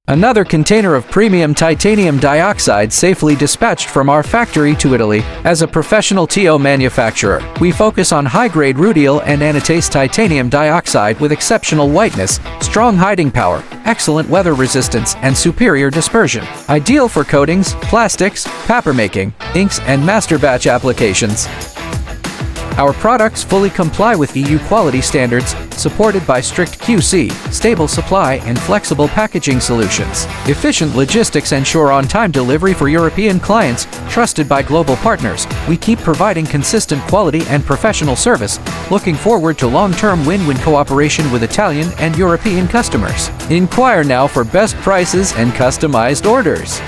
Another container of premium titanium dioxide safely dispatched from our factory to Italy. As a professional TO manufacturer, we focus on high-grade Rutile and Anatase titanium dioxide with exceptional whiteness, strong hiding power, excellent weather resistance, and superior dispersion. Ideal for coatings, plastics, papermaking, inks, and Masterbatch applications. Our products fully comply with EU quality standards, supported by strict QC, stable supply, and flexible packaging solutions. Efficient logistics ensure on-time delivery for European clients, trusted by global partners. We keep providing consistent quality and professional service, looking forward to long-term win-win cooperation with Italian and European customers. Inquire now for best prices and customized orders.